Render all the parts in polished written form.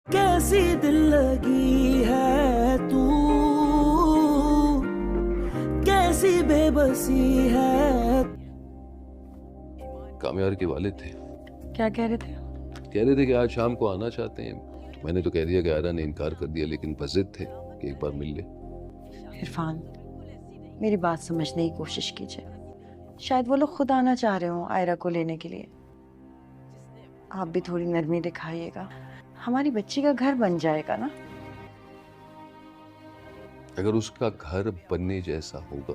कैसी दिल लगी है तू, कैसी बेबसी है। कामयार के वालिद थे। क्या कह रहे थे? कह रहे थे कि आज शाम को आना चाहते हैं। तो मैंने तो कह दिया कि आयरा ने इनकार कर दिया, लेकिन बजिद थे कि एक बार मिल ले। इरफान, मेरी बात समझने की कोशिश कीजिए। शायद वो लोग खुद आना चाह रहे हो आयरा को लेने के लिए। आप भी थोड़ी नरमी दिखाइएगा, हमारी बच्ची का घर बन जाएगा ना। अगर उसका घर बनने जैसा होगा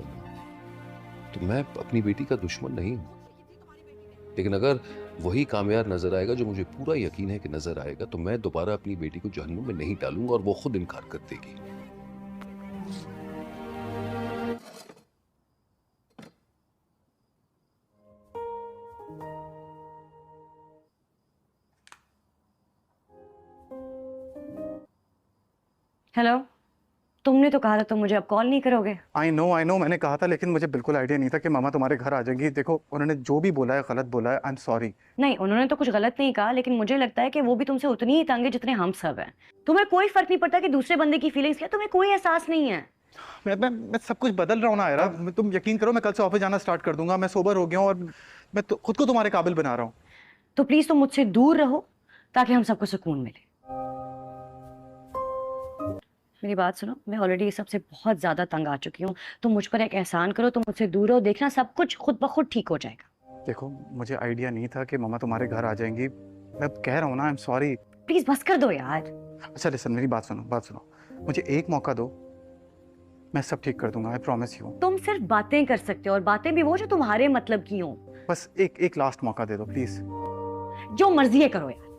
तो मैं अपनी बेटी का दुश्मन नहीं हूं, लेकिन अगर वही कामयार नजर आएगा, जो मुझे पूरा यकीन है कि नजर आएगा, तो मैं दोबारा अपनी बेटी को जहन्नुम में नहीं डालूंगा और वो खुद इनकार कर देगी। हेलो, तुमने तो कहा था तुम मुझे अब कॉल नहीं करोगे। आई नो मैंने कहा था, लेकिन मुझे बिल्कुल आइडिया नहीं था कि मामा तुम्हारे घर आ जाएंगी। देखो, उन्होंने जो भी बोला है गलत बोला है। I am sorry. नहीं, उन्होंने तो कुछ गलत नहीं कहा, लेकिन मुझे लगता है कि वो भी तुमसे उतनी ही तंग है जितने हम सब हैं। तुम्हें कोई फर्क नहीं पड़ता कि दूसरे बंदे की फीलिंग्स क्या, तुम्हें कोई एहसास नहीं है। मैं सब कुछ बदल रहा हूँ ना आयरा। तुम यकीन करो, मैं कल से ऑफिस जाना स्टार्ट कर दूंगा। मैं सोबर हो गया हूँ और मैं खुद को तुम्हारे काबिल बना रहा हूँ। तो प्लीज तुम मुझसे दूर रहो ताकि हम सबको सुकून मिले। मेरी बात सुनो, मैं ऑलरेडी इस सबसे बहुत ज्यादा तंग आ चुकी हूँ। तुम मुझ पर एक एहसान करो, तुम मुझसे दूर रहो, देखना सब कुछ खुद ब खुद ठीक हो जाएगा। देखो, मुझे आइडिया नहीं था कि मामा तुम्हारे घर आ जाएंगी। मैं कह रहा हूँ ना, आई एम सॉरी। प्लीज बस कर दो यार। अच्छा लिसन, मेरी बात सुनो। मुझे एक मौका दो, मैं सब ठीक कर दूंगा। I promise you. तुम सिर्फ बातें कर सकते हो, और बातें भी वो जो तुम्हारे मतलब की हो। बस एक लास्ट मौका दे दो प्लीज। जो मर्जी है करो यार।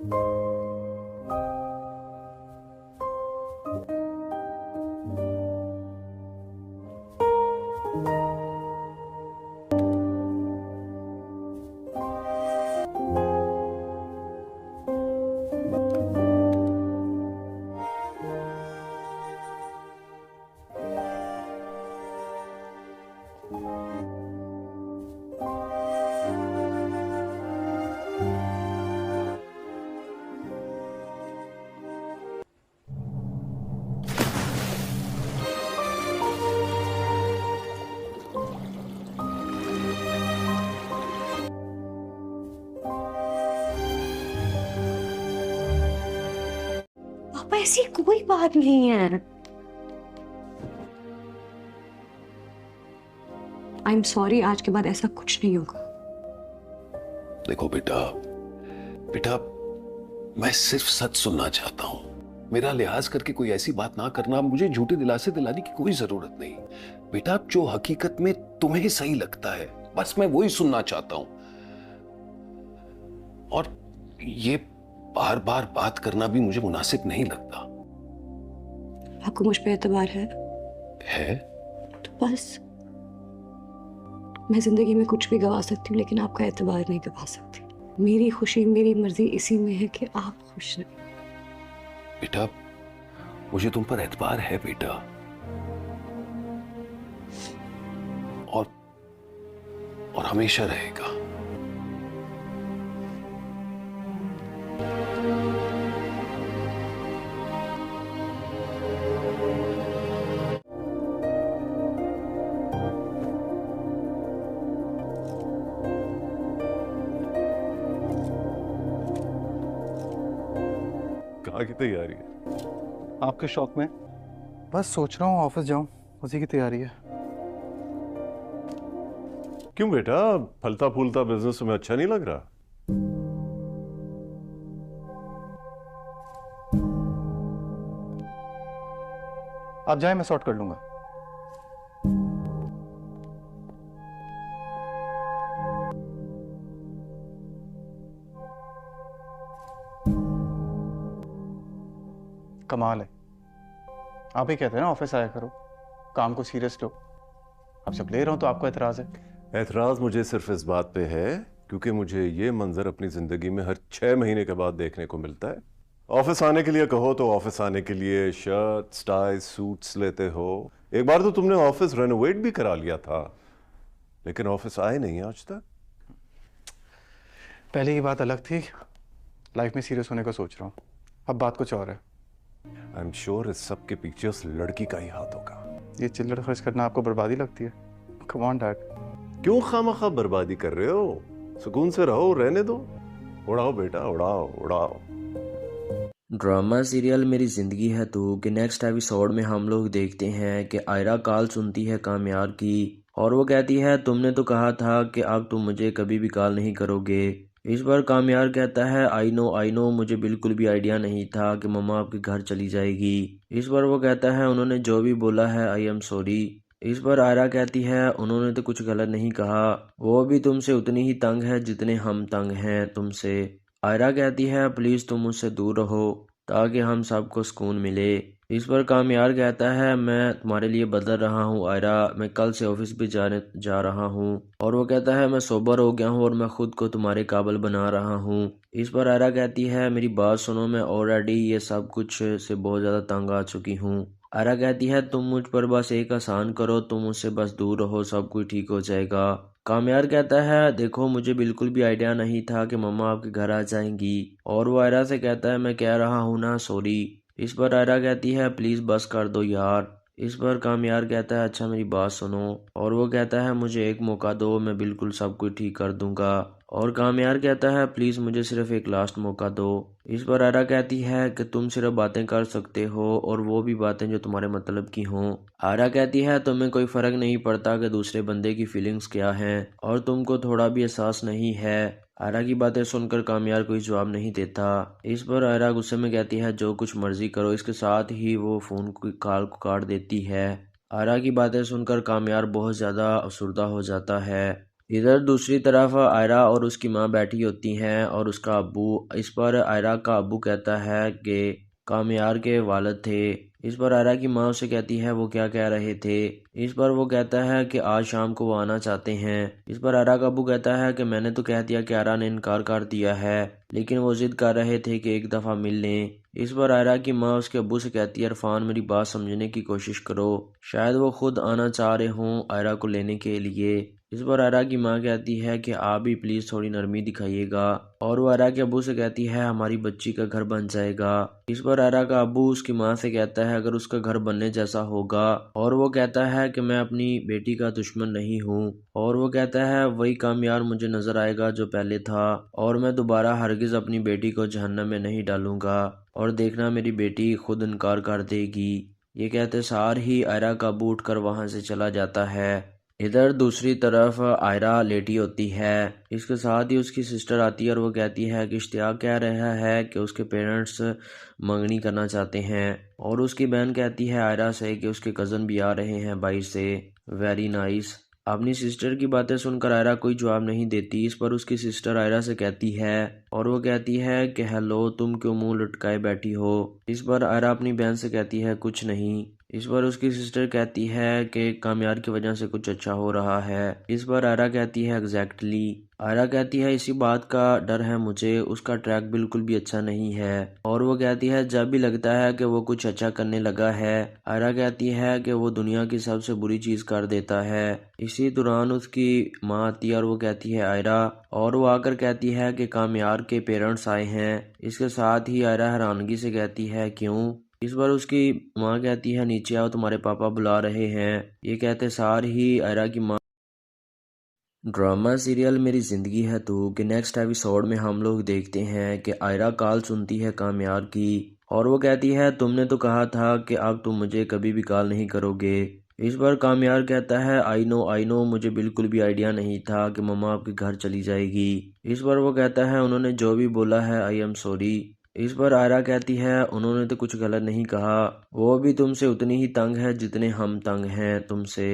पापा, ऐसी कोई बात नहीं है। आई एम सॉरी, आज के बाद ऐसा कुछ नहीं होगा। देखो बेटा, मैं सिर्फ सच सुनना चाहता हूं। मेरा लिहाज करके कोई ऐसी बात ना करना। मुझे झूठे दिलासे दिलाने की कोई जरूरत नहीं। बेटा, जो हकीकत में तुम्हें सही लगता है, बस मैं वही सुनना चाहता हूं। और ये बार बार बात करना भी मुझे मुनासिब नहीं लगता। आपको मुझ पे एतबार है? तो बस, मैं जिंदगी में कुछ भी गवा सकती हूँ, लेकिन आपका एतबार नहीं गवा सकती। मेरी खुशी, मेरी मर्जी इसी में है कि आप खुश रहें। बेटा, मुझे तुम पर एतबार है बेटा, और हमेशा रहेगा। कहाँ की तैयारी है? आपके शौक में? बस सोच रहा हूँ ऑफिस जाऊँ, उसी की तैयारी है। क्यों बेटा, फलता फूलता बिजनेस तुम्हें अच्छा नहीं लग रहा? आप जाएं, मैं सॉर्ट कर लूंगा। कमाल है, आप ही कहते हैं ना ऑफिस आया करो, काम को सीरियस लो। अब जब ले रहा हूं तो आपको एतराज है। एतराज मुझे सिर्फ इस बात पे है क्योंकि मुझे ये मंजर अपनी जिंदगी में हर 6 महीने के बाद देखने को मिलता है। ऑफिस आने के लिए कहो तो ऑफिस आने के लिए शर्ट, टाई, सूट्स लेते हो। एक बार तो तुमने ऑफिस रेनोवेट भी करा लिया था, लेकिन ऑफिस आए नहीं आज तक। पहले ये बात अलग थी, लाइफ में सीरियस होने का सोच रहा हूँ। अब बात कुछ और है। आई एम श्योर इस सब के पीछे उस लड़की का ही हाथ होगा। ये चिल्लड़ खर्च करना आपको बर्बादी लगती है? Come on dad. क्यों खामखा बर्बादी कर रहे हो? सुकून से रहो, रहने दो। उड़ाओ बेटा, उड़ाओ उड़ाओ। ड्रामा सीरियल मेरी ज़िंदगी है तू के नेक्स्ट एपिसोड में हम लोग देखते हैं कि आयरा कॉल सुनती है कामयार की और वो कहती है तुमने तो कहा था कि अब तुम मुझे कभी भी कॉल नहीं करोगे। इस बार कामयार कहता है आई नो मुझे बिल्कुल भी आइडिया नहीं था कि मम्मा आपके घर चली जाएगी। इस बार वो कहता है उन्होंने जो भी बोला है आई एम सॉरी। इस बार आयरा कहती है उन्होंने तो कुछ गलत नहीं कहा, वो भी तुमसे उतनी ही तंग है जितने हम तंग हैं तुमसे। आयरा कहती है प्लीज़ तुम मुझसे दूर रहो ताकि हम सबको सुकून मिले। इस पर कामयार कहता है मैं तुम्हारे लिए बदल रहा हूँ आयरा, मैं कल से ऑफिस भी जाने जा रहा हूँ। और वो कहता है मैं सोबर हो गया हूँ और मैं खुद को तुम्हारे काबिल बना रहा हूँ। इस पर आयरा कहती है मेरी बात सुनो, मैं ऑलरेडी ये सब कुछ से बहुत ज़्यादा तंग आ चुकी हूँ। आयरा कहती है तुम मुझ पर बस एक आसान करो, तुम मुझसे बस दूर रहो, सब कुछ ठीक हो जाएगा। कामयार कहता है देखो मुझे बिल्कुल भी आइडिया नहीं था कि मम्मा आपके घर आ जाएंगी। और वो आयरा से कहता है मैं कह रहा हूँ ना सॉरी। इस पर आयरा कहती है प्लीज़ बस कर दो यार। इस पर कामयार कहता है अच्छा मेरी बात सुनो। और वो कहता है मुझे एक मौका दो, मैं बिल्कुल सब कुछ ठीक कर दूंगा। और कामयार कहता है प्लीज़ मुझे सिर्फ एक लास्ट मौका दो। इस पर आयरा कहती है कि तुम सिर्फ बातें कर सकते हो और वो भी बातें जो तुम्हारे मतलब की हों। आयरा कहती है तुम्हें कोई फ़र्क नहीं पड़ता कि दूसरे बंदे की फीलिंग्स क्या हैं और तुमको थोड़ा भी एहसास नहीं है। आयरा की बातें सुनकर कामयार कोई जवाब नहीं देता। इस पर आयरा गुस्से में कहती है जो कुछ मर्जी करो, इसके साथ ही वो फ़ोन की कॉल को काट देती है। आयरा की बातें सुनकर कामयार बहुत ज़्यादा अफसरदा हो जाता है। इधर दूसरी तरफ आयरा और उसकी माँ बैठी होती हैं और उसका अब्बू। इस पर आयरा का अब्बू कहता है कि कामयार के वालिद थे। इस पर आयरा की माँ उसे कहती है वो क्या कह रहे थे। इस पर वो कहता है कि आज शाम को वो आना चाहते हैं। इस पर आयरा का अब्बू कहता है कि मैंने तो कह दिया कि आयरा ने इनकार कर दिया है, लेकिन वो जिद कर रहे थे कि एक दफ़ा मिल लें। इस पर आयरा की माँ उसके अब्बू से कहती है इरफान मेरी बात समझने की कोशिश करो, शायद वो खुद आना चाह रहे हों आयरा को लेने के लिए। इस पर आयरा की माँ कहती है कि आप भी प्लीज़ थोड़ी नरमी दिखाइएगा। और वो आयरा के अब्बू से कहती है हमारी बच्ची का घर बन जाएगा। इस पर आयरा का अब्बू उसकी माँ से कहता है अगर उसका घर बनने जैसा होगा। और वो कहता है कि मैं अपनी बेटी का दुश्मन नहीं हूँ। और वो कहता है वही कामयार मुझे नजर आएगा जो पहले था और मैं दोबारा हरगिज़ अपनी बेटी को जहन्नम में नहीं डालूंगा और देखना मेरी बेटी खुद इनकार कर देगी। ये कहते सार ही आयरा का अब्बू उठकर वहाँ से चला जाता है। इधर दूसरी तरफ आयरा लेटी होती है, इसके साथ ही उसकी सिस्टर आती है और वो कहती है कि इश्तियाक कह रहा है कि उसके पेरेंट्स मंगनी करना चाहते हैं। और उसकी बहन कहती है आयरा से कि उसके कज़न भी आ रहे हैं बाहर से। Very nice. अपनी सिस्टर की बातें सुनकर आयरा कोई जवाब नहीं देती। इस पर उसकी सिस्टर आयरा से कहती है और वो कहती है कि हेलो तुम क्यों मुंह लटकाए बैठी हो। इस पर आयरा अपनी बहन से कहती है कुछ नहीं। इस पर उसकी सिस्टर कहती है कि कामयार की वजह से कुछ अच्छा हो रहा है। इस पर आयरा कहती है एग्जैक्टली। आयरा कहती है इसी बात का डर है मुझे, उसका ट्रैक बिल्कुल भी अच्छा नहीं है। और वो कहती है जब भी लगता है कि वो कुछ अच्छा करने लगा है। आयरा कहती है कि वो दुनिया की सबसे बुरी चीज़ कर देता है। इसी दौरान उसकी माँ आती है और वो कहती है आयरा, और वो आकर कहती है कि कामयार के पेरेंट्स आए हैं। इसके साथ ही आयरा हैरानगी से कहती है क्यों। इस बार उसकी माँ कहती है नीचे आओ तुम्हारे पापा बुला रहे हैं। ये कहते सार ही आयरा की माँ। ड्रामा सीरियल मेरी ज़िंदगी है तू के नेक्स्ट एपिसोड में हम लोग देखते हैं कि आयरा कॉल सुनती है कामयार की और वो कहती है तुमने तो कहा था कि अब तुम मुझे कभी भी कॉल नहीं करोगे। इस बार कामयार कहता है आई नो मुझे बिल्कुल भी आइडिया नहीं था कि मम्मा आपके घर चली जाएगी। इस बार वो कहता है उन्होंने जो भी बोला है आई एम सॉरी। इस पर आयरा कहती है उन्होंने तो कुछ गलत नहीं कहा, वो भी तुमसे उतनी ही तंग है जितने हम तंग हैं तुमसे।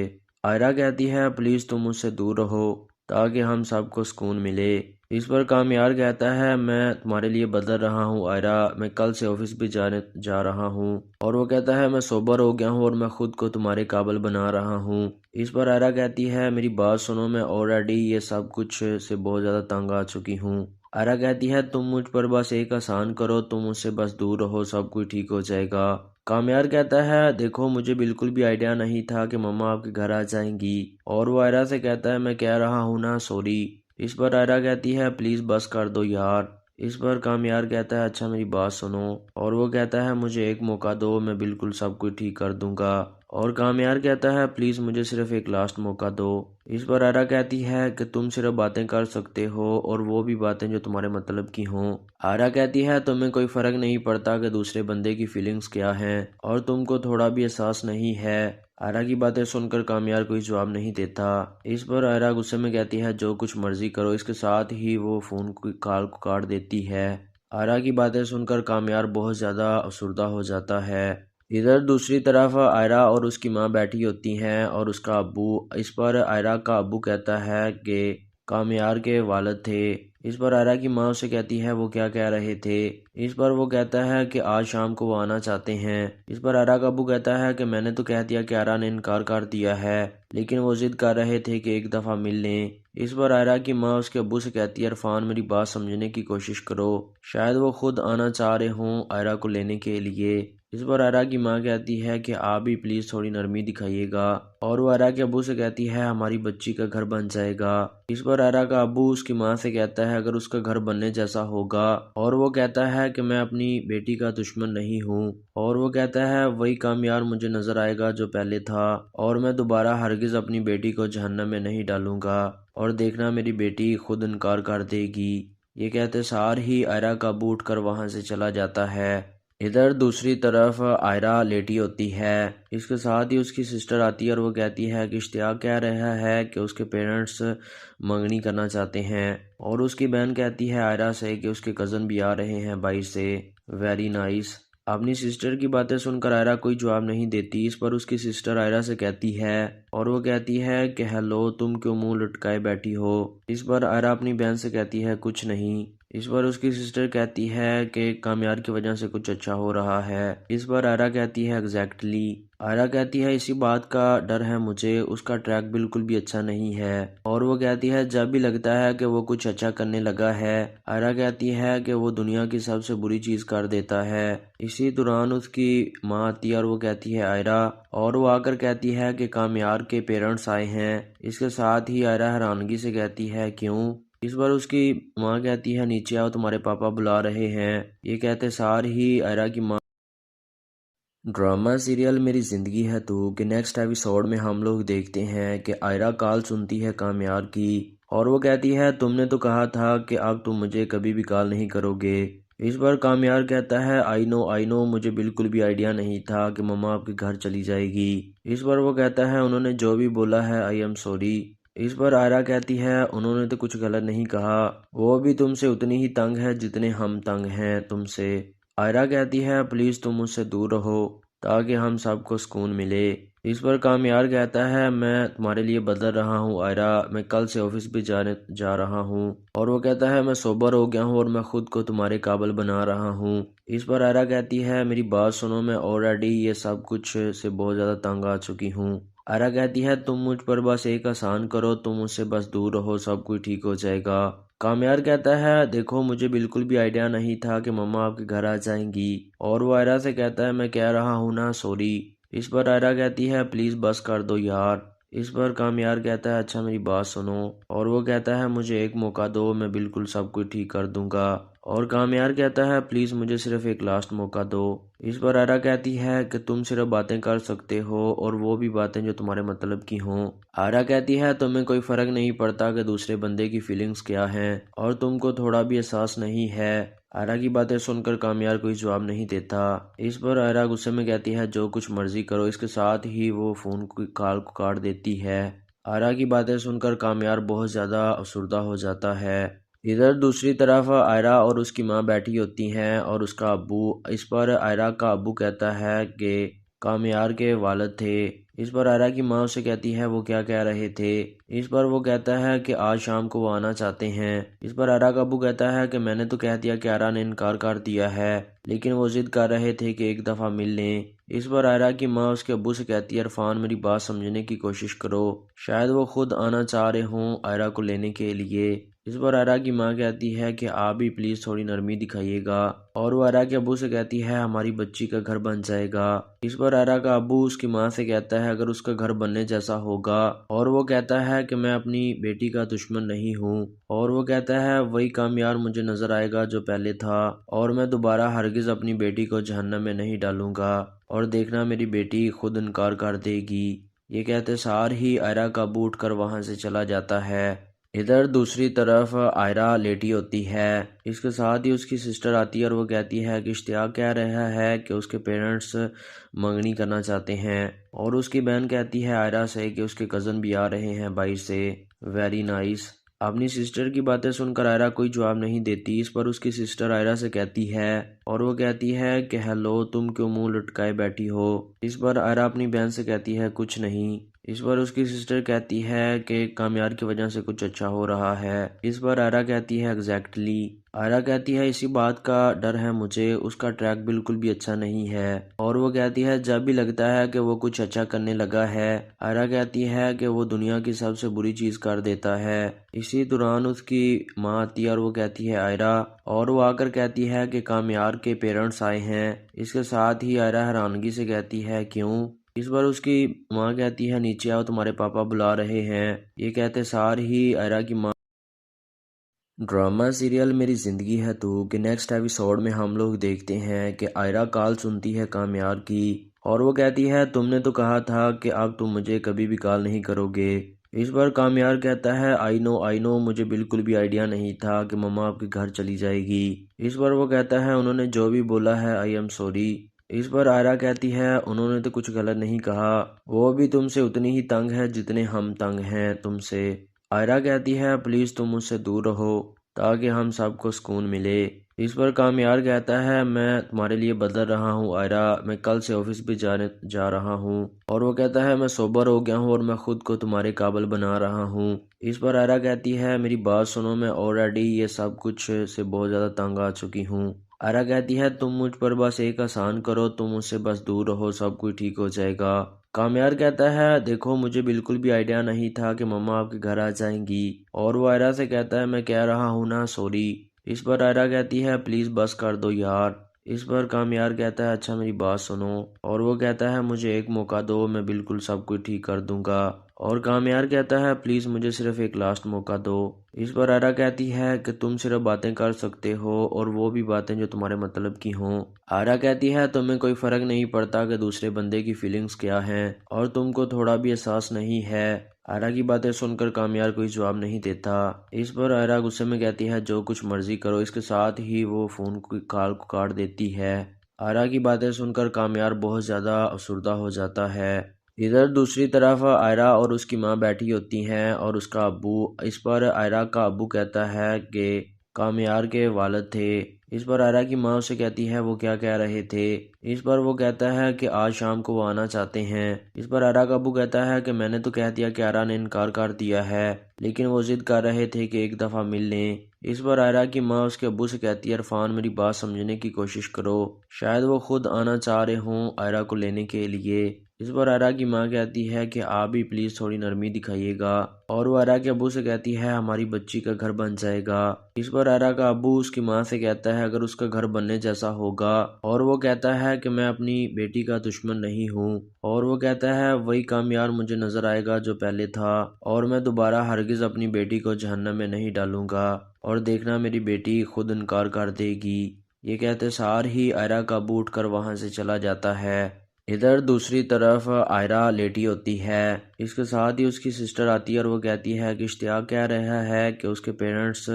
आयरा कहती है प्लीज़ तुम मुझसे दूर रहो ताकि हम सबको सुकून मिले। इस पर कामयार कहता है मैं तुम्हारे लिए बदल रहा हूँ आयरा, मैं कल से ऑफिस भी जाने जा रहा हूँ। और वो कहता है मैं सोबर हो गया हूँ और मैं खुद को तुम्हारे काबिल बना रहा हूँ। इस पर आयरा कहती है मेरी बात सुनो, मैं ऑलरेडी ये सब कुछ से बहुत ज़्यादा तंग आ चुकी हूँ। आयरा कहती है तुम मुझ पर बस एक आसान करो, तुम मुझसे बस दूर रहो, सब कुछ ठीक हो जाएगा। कामयार कहता है देखो मुझे बिल्कुल भी आइडिया नहीं था कि मम्मा आपके घर आ जाएंगी। और वो आयरा से कहता है मैं कह रहा हूँ ना सॉरी। इस पर आयरा कहती है प्लीज़ बस कर दो यार। इस पर कामयार कहता है अच्छा मेरी बात सुनो, और वो कहता है मुझे एक मौका दो, मैं बिल्कुल सब कुछ ठीक कर दूंगा। और कामयार कहता है प्लीज़ मुझे सिर्फ एक लास्ट मौका दो। इस पर आयरा कहती है कि तुम सिर्फ बातें कर सकते हो और वो भी बातें जो तुम्हारे मतलब की हों। आयरा कहती है तुम्हें कोई फ़र्क नहीं पड़ता कि दूसरे बंदे की फीलिंग्स क्या हैं और तुमको थोड़ा भी एहसास नहीं है। आयरा की बातें सुनकर कामयार कोई जवाब नहीं देता। इस पर आयरा गुस्से में कहती है जो कुछ मर्जी करो। इसके साथ ही वो फ़ोन की कॉल को काट देती है। आयरा की बातें सुनकर कामयार बहुत ज़्यादा अफसरदा हो जाता है। इधर दूसरी तरफ आयरा और उसकी माँ बैठी होती हैं और उसका अब्बू। इस पर आयरा का अब्बू कहता है कि कामयार के वालिद थे। इस पर आयरा की माँ उसे कहती है वो क्या कह रहे थे। इस पर वो कहता है कि आज शाम को वो आना चाहते हैं। इस पर आयरा का अब्बू कहता है कि मैंने तो कह दिया कि आयरा ने इनकार कर दिया है, लेकिन वो जिद कर रहे थे कि एक दफ़ा मिल लें। इस पर आयरा की माँ उसके अब्बू से कहती है इरफान मेरी बात समझने की कोशिश करो, शायद वो खुद आना चाह रहे हों आयरा को लेने के लिए। इस पर आयरा की माँ कहती है कि आप भी प्लीज़ थोड़ी नरमी दिखाइएगा, और वो आयरा के अब्बू से कहती है हमारी बच्ची का घर बन जाएगा। इस पर आयरा का अब्बू उसकी माँ से कहता है अगर उसका घर बनने जैसा होगा, और वो कहता है कि मैं अपनी बेटी का दुश्मन नहीं हूँ, और वो कहता है वही कामयार मुझे नजर आएगा जो पहले था, और मैं दोबारा हरगिज़ अपनी बेटी को जहन्नम में नहीं डालूंगा, और देखना मेरी बेटी खुद इनकार कर देगी। ये कहते सार ही आयरा का अब्बू उठकर वहाँ से चला जाता है। इधर दूसरी तरफ आयरा लेटी होती है। इसके साथ ही उसकी सिस्टर आती है और वो कहती है कि इश्तियाक कह रहा है कि उसके पेरेंट्स मंगनी करना चाहते हैं, और उसकी बहन कहती है आयरा से कि उसके कज़न भी आ रहे हैं भाई से। Very nice. अपनी सिस्टर की बातें सुनकर आयरा कोई जवाब नहीं देती। इस पर उसकी सिस्टर आयरा से कहती है, और वो कहती है कि हेलो तुम क्यों मुंह लटकाए बैठी हो। इस पर आयरा अपनी बहन से कहती है कुछ नहीं। इस पर उसकी सिस्टर कहती है कि कामयार की वजह से कुछ अच्छा हो रहा है। इस पर आयरा कहती है एग्जैक्टली। आयरा कहती है इसी बात का डर है मुझे, उसका ट्रैक बिल्कुल भी अच्छा नहीं है। और वो कहती है जब भी लगता है कि वो कुछ अच्छा करने लगा है, आयरा कहती है कि वो दुनिया की सबसे बुरी चीज़ कर देता है। इसी दौरान उसकी माँ आती है और वो कहती है आयरा, और वो आकर कहती है कि कामयार के पेरेंट्स आए हैं। इसके साथ ही आयरा हैरानगी से कहती है क्यों। इस बार उसकी माँ कहती है नीचे आओ तुम्हारे पापा बुला रहे हैं। ये कहते सार ही आयरा की माँ। ड्रामा सीरियल मेरी ज़िंदगी है तू के नेक्स्ट एपिसोड में हम लोग देखते हैं कि आयरा कॉल सुनती है कामयार की, और वो कहती है तुमने तो कहा था कि अब तुम मुझे कभी भी कॉल नहीं करोगे। इस बार कामयार कहता है आई नो मुझे बिल्कुल भी आइडिया नहीं था कि मम्मा आपके घर चली जाएगी। इस बार वो कहता है उन्होंने जो भी बोला है आई एम सॉरी। इस पर आयरा कहती है उन्होंने तो कुछ गलत नहीं कहा, वो भी तुमसे उतनी ही तंग है जितने हम तंग हैं तुमसे। आयरा कहती है प्लीज़ तुम मुझसे दूर रहो ताकि हम सबको सुकून मिले। इस पर कामयार कहता है मैं तुम्हारे लिए बदल रहा हूँ आयरा, मैं कल से ऑफिस भी जाने जा रहा हूँ। और वो कहता है मैं सोबर हो गया हूँ और मैं खुद को तुम्हारे काबिल बना रहा हूँ। इस पर आयरा कहती है मेरी बात सुनो, मैं ऑलरेडी ये सब कुछ से बहुत ज़्यादा तंग आ चुकी हूँ। आयरा कहती है तुम मुझ पर बस एक आसान करो, तुम मुझसे बस दूर रहो, सब कुछ ठीक हो जाएगा। कामयार कहता है देखो मुझे बिल्कुल भी आइडिया नहीं था कि मम्मा आपके घर आ जाएंगी। और वो आयरा से कहता है मैं कह रहा हूँ ना सॉरी। इस पर आयरा कहती है प्लीज़ बस कर दो यार। इस पर कामयार कहता है अच्छा मेरी बात सुनो, और वो कहता है मुझे एक मौका दो, मैं बिल्कुल सब कुछ ठीक कर दूंगा। और कामयार कहता है प्लीज़ मुझे सिर्फ एक लास्ट मौका दो। इस पर आयरा कहती है कि तुम सिर्फ बातें कर सकते हो और वो भी बातें जो तुम्हारे मतलब की हों। आयरा कहती है तुम्हें कोई फ़र्क नहीं पड़ता कि दूसरे बंदे की फीलिंग्स क्या हैं और तुमको थोड़ा भी एहसास नहीं है। आयरा की बातें सुनकर कामयार कोई जवाब नहीं देता। इस पर आयरा गुस्से में कहती है जो कुछ मर्जी करो। इसके साथ ही वो फ़ोन की कॉल को काट देती है। आयरा की बातें सुनकर कामयार बहुत ज़्यादा अफसरदा हो जाता है। इधर दूसरी तरफ आयरा और उसकी माँ बैठी होती हैं और उसका अब्बू। इस पर आयरा का अब्बू कहता है कि कामयार के वालिद थे। इस पर आयरा की माँ उसे कहती है वो क्या कह रहे थे। इस पर वो कहता है कि आज शाम को वो आना चाहते हैं। इस पर आयरा का अब्बू कहता है कि मैंने तो कह दिया कि आयरा ने इनकार कर दिया है, लेकिन वो जिद कर रहे थे कि एक दफ़ा मिल लें। इस पर आयरा की माँ उसके अब्बू से कहती है इरफान मेरी बात समझने की कोशिश करो, शायद वो खुद आना चाह रहे हों आयरा को लेने के लिए। इस पर आयरा की माँ कहती है कि आप भी प्लीज़ थोड़ी नरमी दिखाइएगा, और वो आयरा के अब्बू से कहती है हमारी बच्ची का घर बन जाएगा। इस पर आयरा का अब्बू उसकी माँ से कहता है अगर उसका घर बनने जैसा होगा, और वो कहता है कि मैं अपनी बेटी का दुश्मन नहीं हूँ, और वो कहता है वही कामयार मुझे नजर आएगा जो पहले था, और मैं दोबारा हरगिज अपनी बेटी को जहन्नम में नहीं डालूंगा, और देखना मेरी बेटी खुद इनकार कर देगी। ये कहते सार ही आयरा का अब्बू उठकर वहां से चला जाता है। इधर दूसरी तरफ आयरा लेटी होती है। इसके साथ ही उसकी सिस्टर आती है और वो कहती है कि इश्तियाक कह रहा है कि उसके पेरेंट्स मंगनी करना चाहते हैं, और उसकी बहन कहती है आयरा से कि उसके कज़न भी आ रहे हैं भाई से। Very nice. अपनी सिस्टर की बातें सुनकर आयरा कोई जवाब नहीं देती। इस पर उसकी सिस्टर आयरा से कहती है, और वो कहती है कि हेलो तुम क्यों मुंह लटकाए बैठी हो। इस पर आयरा अपनी बहन से कहती है कुछ नहीं। इस पर उसकी सिस्टर कहती है कि कामयार की वजह से कुछ अच्छा हो रहा है। इस पर आयरा कहती है एग्जैक्टली। आयरा कहती है इसी बात का डर है मुझे, उसका ट्रैक बिल्कुल भी अच्छा नहीं है। और वो कहती है जब भी लगता है कि वो कुछ अच्छा करने लगा है, आयरा कहती है कि वो दुनिया की सबसे बुरी चीज कर देता है। इसी दौरान उसकी माँ आती है और वो कहती है आयरा, और वो आकर कहती है कि कामयार के पेरेंट्स आए हैं। इसके साथ ही आयरा हैरानगी से कहती है क्यों। इस बार उसकी माँ कहती है नीचे आओ तुम्हारे पापा बुला रहे हैं। ये कहते सार ही आयरा की माँ ड्रामा सीरियल मेरी ज़िंदगी है तू के नेक्स्ट एपिसोड में हम लोग देखते हैं कि आयरा कॉल सुनती है कामयार की, और वो कहती है तुमने तो कहा था कि अब तुम मुझे कभी भी कॉल नहीं करोगे। इस बार कामयार कहता है आई नो मुझे बिल्कुल भी आइडिया नहीं था कि मम्मा आपके घर चली जाएगी। इस बार वो कहता है उन्होंने जो भी बोला है आई एम सॉरी। इस पर आयरा कहती है उन्होंने तो कुछ गलत नहीं कहा, वो भी तुमसे उतनी ही तंग है जितने हम तंग हैं तुमसे। आयरा कहती है प्लीज़ तुम मुझसे दूर रहो ताकि हम सबको सुकून मिले। इस पर कामयार कहता है मैं तुम्हारे लिए बदल रहा हूँ आयरा, मैं कल से ऑफिस भी जाने जा रहा हूँ। और वो कहता है मैं सोबर हो गया हूँ और मैं खुद को तुम्हारे काबिल बना रहा हूँ। इस पर आयरा कहती है मेरी बात सुनो, मैं ऑलरेडी ये सब कुछ से बहुत ज़्यादा तंग आ चुकी हूँ। आयरा कहती है तुम मुझ पर बस एक आसान करो, तुम मुझसे बस दूर रहो, सब कुछ ठीक हो जाएगा। कामयार कहता है देखो मुझे बिल्कुल भी आइडिया नहीं था कि मम्मा आपके घर आ जाएंगी। और वो आयरा से कहता है मैं कह रहा हूँ ना सॉरी। इस पर आयरा कहती है प्लीज़ बस कर दो यार। इस पर कामयार कहता है अच्छा मेरी बात सुनो, और वो कहता है मुझे एक मौका दो, मैं बिल्कुल सब कुछ ठीक कर दूंगा। और कामयार कहता है प्लीज़ मुझे सिर्फ एक लास्ट मौका दो। इस पर आयरा कहती है कि तुम सिर्फ बातें कर सकते हो और वो भी बातें जो तुम्हारे मतलब की हों। आयरा कहती है तुम्हें कोई फ़र्क नहीं पड़ता कि दूसरे बंदे की फीलिंग्स क्या हैं, और तुमको थोड़ा भी एहसास नहीं है। आयरा की बातें सुनकर कामयार कोई जवाब नहीं देता। इस पर आयरा गुस्से में कहती है जो कुछ मर्जी करो। इसके साथ ही वो फ़ोन की कॉल को काट देती है। आयरा की बातें सुनकर कामयार बहुत ज़्यादा अफसुर्दा हो जाता है। इधर दूसरी तरफ आयरा और उसकी माँ बैठी होती हैं और उसका अब्बू। इस पर आयरा का अब्बू कहता है कि कामयार के वालिद थे। इस पर आयरा की माँ उसे कहती है वो क्या कह रहे थे। इस पर वो कहता है कि आज शाम को वो आना चाहते हैं। इस पर आयरा का अब्बू कहता है कि मैंने तो कह दिया कि आयरा ने इनकार कर दिया है, लेकिन वो जिद कर रहे थे कि एक दफ़ा मिल लें। इस पर आयरा की माँ उसके अब्बू से कहती है इरफान मेरी बात समझने की कोशिश करो, शायद वो खुद आना चाह रहे हों आयरा को लेने के लिए। इस पर आयरा की माँ कहती है कि आप भी प्लीज़ थोड़ी नरमी दिखाइएगा, और वो आयरा के अब्बू से कहती है हमारी बच्ची का घर बन जाएगा। इस पर आयरा का अब्बू उसकी माँ से कहता है अगर उसका घर बनने जैसा होगा, और वो कहता है कि मैं अपनी बेटी का दुश्मन नहीं हूँ, और वो कहता है वही कामयार मुझे नजर आएगा जो पहले था, और मैं दोबारा हरगिज अपनी बेटी को जहन्नम में नहीं डालूंगा, और देखना मेरी बेटी खुद इनकार कर देगी। ये कहते सार ही आयरा का अब्बू उठकर वहां से चला जाता है। इधर दूसरी तरफ आयरा लेटी होती है। इसके साथ ही उसकी सिस्टर आती है और वो कहती है कि इश्तियाक कह रहा है कि उसके पेरेंट्स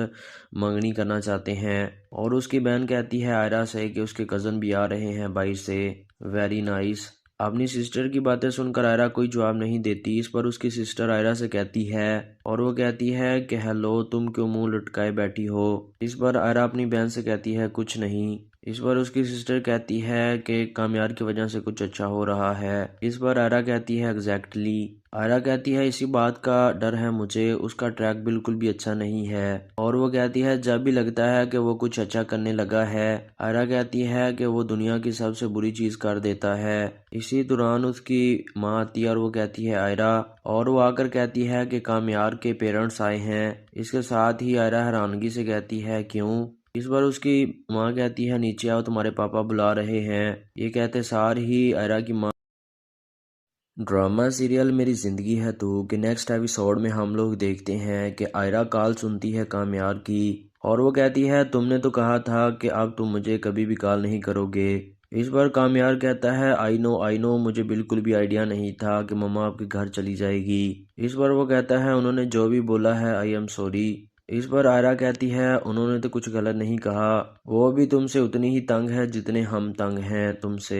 मंगनी करना चाहते हैं, और उसकी बहन कहती है आयरा से कि उसके कज़न भी आ रहे हैं भाई से। Very nice. अपनी सिस्टर की बातें सुनकर आयरा कोई जवाब नहीं देती। इस पर उसकी सिस्टर आयरा से कहती है, और वो कहती है कि हेलो तुम क्यों मुंह लटकाए बैठी हो। इस पर आयरा अपनी बहन से कहती है कुछ नहीं। इस पर उसकी सिस्टर कहती है कि कामयार की वजह से कुछ अच्छा हो रहा है। इस पर आयरा कहती है एग्जैक्टली। आयरा कहती है इसी बात का डर है मुझे, उसका ट्रैक बिल्कुल भी अच्छा नहीं है। और वो कहती है जब भी लगता है कि वो कुछ अच्छा करने लगा है, आयरा कहती है कि वो दुनिया की सबसे बुरी चीज कर देता है। इसी दौरान उसकी माँ आती है और वो कहती है आयरा, और वो आकर कहती है कि कामयार के पेरेंट्स आए हैं। इसके साथ ही आयरा हैरानगी से कहती है क्यों। इस बार उसकी माँ कहती है नीचे आओ, तुम्हारे पापा बुला रहे हैं। ये कहते सार ही आयरा की माँ ड्रामा सीरियल मेरी ज़िंदगी है तू के नेक्स्ट एपिसोड में हम लोग देखते हैं कि आयरा कॉल सुनती है कामयार की, और वो कहती है तुमने तो कहा था कि अब तुम मुझे कभी भी कॉल नहीं करोगे। इस बार कामयार कहता है आई नो मुझे बिल्कुल भी आइडिया नहीं था कि मम्मा आपके घर चली जाएगी। इस बार वो कहता है उन्होंने जो भी बोला है आई एम सॉरी। इस पर आयरा कहती है उन्होंने तो कुछ गलत नहीं कहा, वो भी तुमसे उतनी ही तंग है जितने हम तंग हैं तुमसे।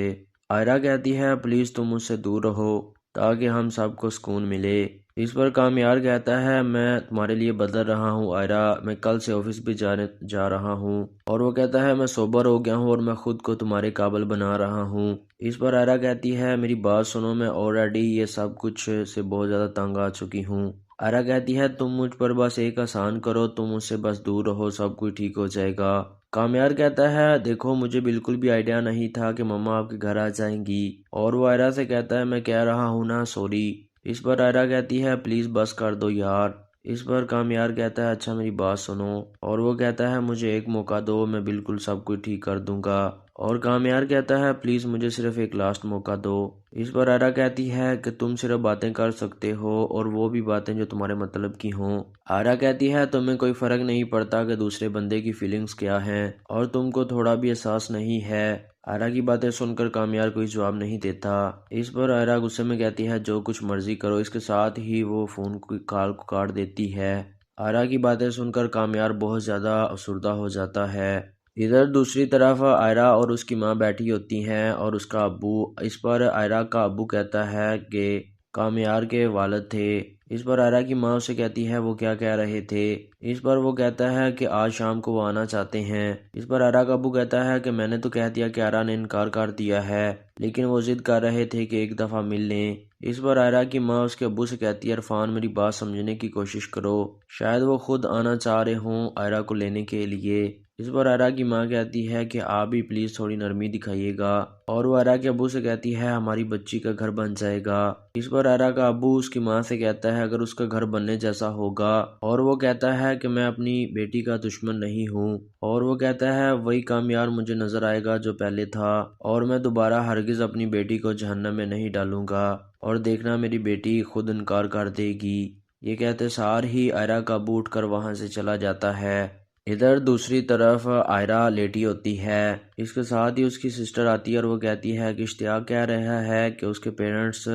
आयरा कहती है प्लीज़ तुम मुझसे दूर रहो ताकि हम सबको सुकून मिले। इस पर कामयार कहता है मैं तुम्हारे लिए बदल रहा हूँ आयरा, मैं कल से ऑफिस भी जाने जा रहा हूँ। और वो कहता है मैं सोबर हो गया हूँ और मैं खुद को तुम्हारे काबिल बना रहा हूँ। इस पर आयरा कहती है मेरी बात सुनो, मैं ऑलरेडी ये सब कुछ से बहुत ज़्यादा तंग आ चुकी हूँ। आयरा कहती है तुम मुझ पर बस एक आसान करो, तुम मुझसे बस दूर रहो, सब कुछ ठीक हो जाएगा। कामयार कहता है देखो मुझे बिल्कुल भी आइडिया नहीं था कि मम्मा आपके घर आ जाएंगी। और वो आयरा से कहता है मैं कह रहा हूँ ना सॉरी। इस पर आयरा कहती है प्लीज़ बस कर दो यार। इस पर कामयार कहता है अच्छा मेरी बात सुनो। और वो कहता है मुझे एक मौका दो, मैं बिल्कुल सब कुछ ठीक कर दूंगा। और कामयार कहता है प्लीज़ मुझे सिर्फ एक लास्ट मौका दो। इस पर आयरा कहती है कि तुम सिर्फ बातें कर सकते हो और वो भी बातें जो तुम्हारे मतलब की हों। आयरा कहती है तुम्हें कोई फ़र्क नहीं पड़ता कि दूसरे बंदे की फीलिंग्स क्या हैं और तुमको थोड़ा भी एहसास नहीं है। आयरा की बातें सुनकर कामयार कोई जवाब नहीं देता। इस पर आयरा गुस्से में कहती है जो कुछ मर्जी करो। इसके साथ ही वो फ़ोन की कॉल को काट देती है। आयरा की बातें सुनकर कामयार बहुत ज़्यादा अफसुर्दा हो जाता है। इधर दूसरी तरफ आयरा और उसकी माँ बैठी होती हैं और उसका अब्बू। इस पर आयरा का अब्बू कहता है कि कामयार के वालिद थे। इस पर आयरा की माँ उसे कहती है वो क्या कह रहे थे। इस पर वो कहता है कि आज शाम को वो आना चाहते हैं। इस पर आयरा का अब्बू कहता है कि मैंने तो कह दिया कि आयरा ने इनकार कर दिया है, लेकिन वो जिद कर रहे थे कि एक दफ़ा मिल लें। इस पर आयरा की माँ उसके अब्बू से कहती है इरफान मेरी बात समझने की कोशिश करो, शायद वो खुद आना चाह रहे हों आयरा को लेने के लिए। इस पर आयरा की माँ कहती है कि आप भी प्लीज़ थोड़ी नरमी दिखाइएगा। और वो आयरा के अब्बू से कहती है हमारी बच्ची का घर बन जाएगा। इस पर आयरा का अब्बू उसकी माँ से कहता है अगर उसका घर बनने जैसा होगा। और वो कहता है कि मैं अपनी बेटी का दुश्मन नहीं हूँ। और वो कहता है वही कामयार मुझे नजर आएगा जो पहले था, और मैं दोबारा हरगिज़ अपनी बेटी को जहन्नम में नहीं डालूंगा, और देखना मेरी बेटी खुद इनकार कर देगी। ये कहते सार ही आयरा का अब्बू उठकर वहाँ से चला जाता है। इधर दूसरी तरफ आयरा लेटी होती है। इसके साथ ही उसकी सिस्टर आती है और वो कहती है कि इश्तियाक कह रहा है कि उसके पेरेंट्स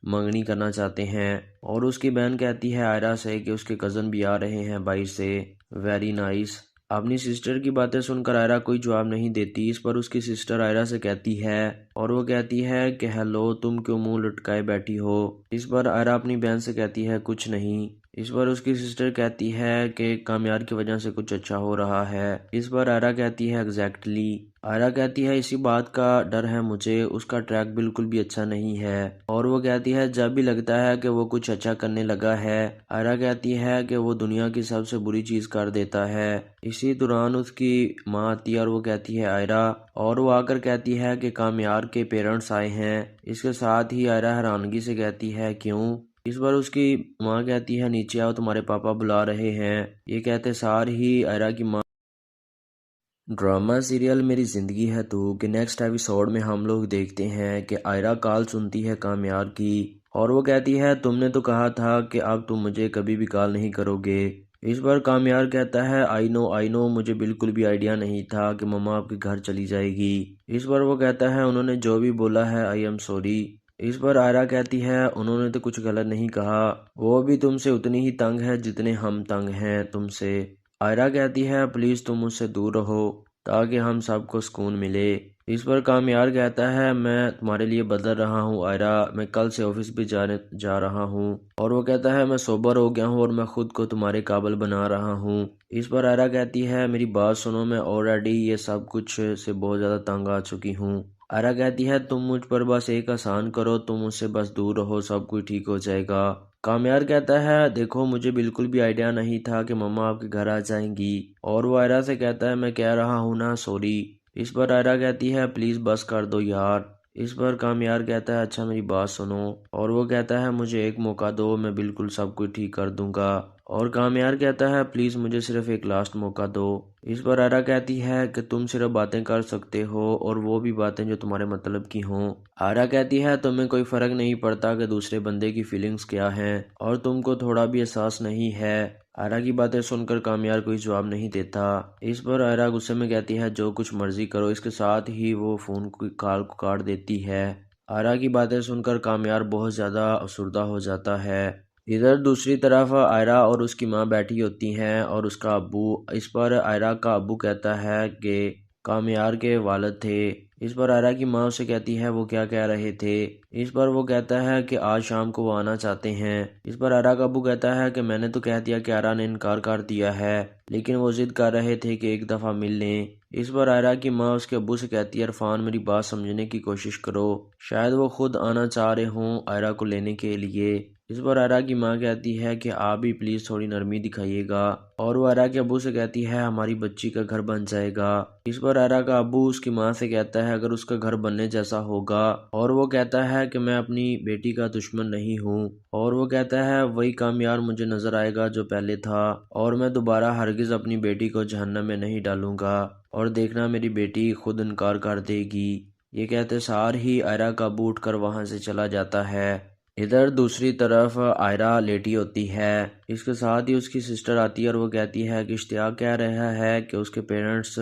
मंगनी करना चाहते हैं। और उसकी बहन कहती है आयरा से कि उसके कज़न भी आ रहे हैं भाई से। Very nice. अपनी सिस्टर की बातें सुनकर आयरा कोई जवाब नहीं देती। इस पर उसकी सिस्टर आयरा से कहती है, और वो कहती है कि हेलो तुम क्यों मुंह लटकाए बैठी हो। इस पर आयरा अपनी बहन से कहती है कुछ नहीं। इस पर उसकी सिस्टर कहती है कि कामयार की वजह से कुछ अच्छा हो रहा है। इस पर आयरा कहती है एग्जैक्टली। आयरा कहती है इसी बात का डर है मुझे, उसका ट्रैक बिल्कुल भी अच्छा नहीं है। और वो कहती है जब भी लगता है कि वो कुछ अच्छा करने लगा है, आयरा कहती है कि वो दुनिया की सबसे बुरी चीज़ कर देता है। इसी दौरान उसकी माँ आती है और वो कहती है आयरा, और वो आकर कहती है कि कामयार के पेरेंट्स आए हैं। इसके साथ ही आयरा हैरानगी से कहती है क्यों। इस बार उसकी माँ कहती है नीचे आओ, तुम्हारे पापा बुला रहे हैं। ये कहते सार ही आयरा की माँ ड्रामा सीरियल मेरी ज़िंदगी है तू के नेक्स्ट एपिसोड में हम लोग देखते हैं कि आयरा कॉल सुनती है कामयार की, और वो कहती है तुमने तो कहा था कि अब तुम मुझे कभी भी कॉल नहीं करोगे। इस बार कामयार कहता है आई नो मुझे बिल्कुल भी आइडिया नहीं था कि मम्मा आपके घर चली जाएगी। इस बार वो कहता है उन्होंने जो भी बोला है आई एम सॉरी। इस पर आयरा कहती है उन्होंने तो कुछ गलत नहीं कहा, वो भी तुमसे उतनी ही तंग है जितने हम तंग हैं तुमसे। आयरा कहती है प्लीज़ तुम मुझसे दूर रहो ताकि हम सबको सुकून मिले। इस पर कामयार कहता है मैं तुम्हारे लिए बदल रहा हूँ आयरा, मैं कल से ऑफिस भी जाने जा रहा हूँ। और वो कहता है मैं सोबर हो गया हूँ और मैं खुद को तुम्हारे काबिल बना रहा हूँ। इस पर आयरा कहती है मेरी बात सुनो, मैं ऑलरेडी ये सब कुछ से बहुत ज़्यादा तंग आ चुकी हूँ। आयरा कहती है तुम मुझ पर बस एक आसान करो, तुम मुझसे बस दूर रहो, सब कुछ ठीक हो जाएगा। कामयार कहता है देखो मुझे बिल्कुल भी आइडिया नहीं था कि मम्मा आपके घर आ जाएंगी। और वो आयरा से कहता है मैं कह रहा हूँ ना सॉरी। इस पर आयरा कहती है प्लीज़ बस कर दो यार। इस पर कामयार कहता है अच्छा मेरी बात सुनो। और वो कहता है मुझे एक मौका दो, मैं बिल्कुल सब कुछ ठीक कर दूंगा। और कामयार कहता है प्लीज़ मुझे सिर्फ एक लास्ट मौका दो। इस पर आयरा कहती है कि तुम सिर्फ बातें कर सकते हो और वो भी बातें जो तुम्हारे मतलब की हों। आयरा कहती है तुम्हें कोई फ़र्क नहीं पड़ता कि दूसरे बंदे की फीलिंग्स क्या हैं और तुमको थोड़ा भी एहसास नहीं है। आयरा की बातें सुनकर कामयार कोई जवाब नहीं देता। इस पर आयरा गुस्से में कहती है जो कुछ मर्जी करो, इसके साथ ही वो फ़ोन की कॉल को काट देती है। आयरा की बातें सुनकर कामयार बहुत ज़्यादा अफसुर्दा हो जाता है। इधर दूसरी तरफ आयरा और उसकी माँ बैठी होती हैं और उसका अब्बू। इस पर आयरा का अब्बू कहता है कि कामयार के वालिद थे। इस पर आयरा की माँ उसे कहती है वो क्या कह रहे थे। इस पर वो कहता है कि आज शाम को वो आना चाहते हैं। इस पर आयरा का अब्बू कहता है कि मैंने तो कह दिया कि आयरा ने इनकार कर दिया है, लेकिन वो जिद कर रहे थे कि एक दफ़ा मिल लें। इस पर आयरा की माँ उसके अब्बू से कहती है इरफान मेरी बात समझने की कोशिश करो, शायद वो खुद आना चाह रहे हों आयरा को लेने के लिए। इस पर आयरा की माँ कहती है कि आप भी प्लीज़ थोड़ी नरमी दिखाइएगा। और वो आयरा के अब्बू से कहती है हमारी बच्ची का घर बन जाएगा। इस पर आयरा का अब्बू उसकी माँ से कहता है अगर उसका घर बनने जैसा होगा। और वो कहता है कि मैं अपनी बेटी का दुश्मन नहीं हूँ। और वो कहता है वही कामयार मुझे नजर आएगा जो पहले था, और मैं दोबारा हरगिज़ अपनी बेटी को जहन्नम में नहीं डालूंगा। और देखना मेरी बेटी खुद इनकार कर देगी। ये कहते सार ही आयरा का अब्बू उठकर वहां से चला जाता है। इधर दूसरी तरफ आयरा लेटी होती है। इसके साथ ही उसकी सिस्टर आती है और वो कहती है कि इश्तियाक कह रहा है कि उसके पेरेंट्स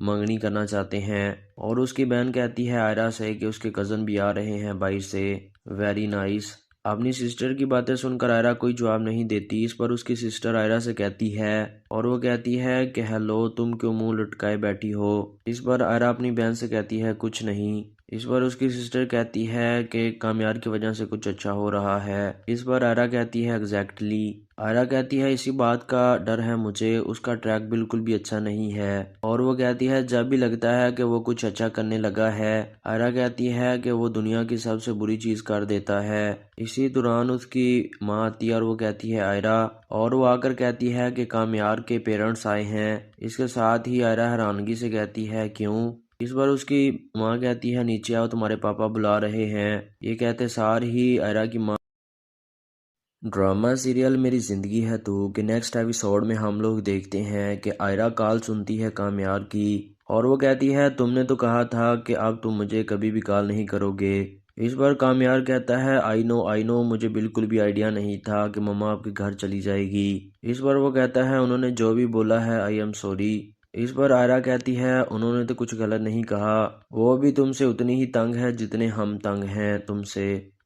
मंगनी करना चाहते हैं। और उसकी बहन कहती है आयरा से कि उसके कज़न भी आ रहे हैं बाहर से। Very nice. अपनी सिस्टर की बातें सुनकर आयरा कोई जवाब नहीं देती। इस पर उसकी सिस्टर आयरा से कहती है और वो कहती है कि हेलो तुम क्यों मुंह लटकाए बैठी हो। इस पर आयरा अपनी बहन से कहती है कुछ नहीं। इस पर उसकी सिस्टर कहती है कि कामयार की वजह से कुछ अच्छा हो रहा है। इस पर आयरा कहती है एग्जैक्टली। आयरा कहती है इसी बात का डर है मुझे, उसका ट्रैक बिल्कुल भी अच्छा नहीं है। और वो कहती है जब भी लगता है कि वो कुछ अच्छा करने लगा है। आयरा कहती है कि वो दुनिया की सबसे बुरी चीज कर देता है। इसी दौरान उसकी माँ आती है और वो कहती है आयरा, और वो आकर कहती है कि कामयार के पेरेंट्स आए हैं। इसके साथ ही आयरा हैरानगी से कहती है क्यों। इस बार उसकी माँ कहती है नीचे आओ तुम्हारे पापा बुला रहे हैं। ये कहते सार ही आयरा की माँ। ड्रामा सीरियल मेरी ज़िंदगी है तू के नेक्स्ट एपिसोड में हम लोग देखते हैं कि आयरा कॉल सुनती है कामयार की और वो कहती है तुमने तो कहा था कि अब तुम मुझे कभी भी कॉल नहीं करोगे। इस बार कामयार कहता है आई नो मुझे बिल्कुल भी आइडिया नहीं था कि मम्मा आपके घर चली जाएगी। इस बार वो कहता है उन्होंने जो भी बोला है आई एम सॉरी। इस पर आयरा कहती है उन्होंने तो कुछ गलत नहीं कहा, वो भी तुमसे उतनी ही तंग है जितने हम तंग हैं तुमसे।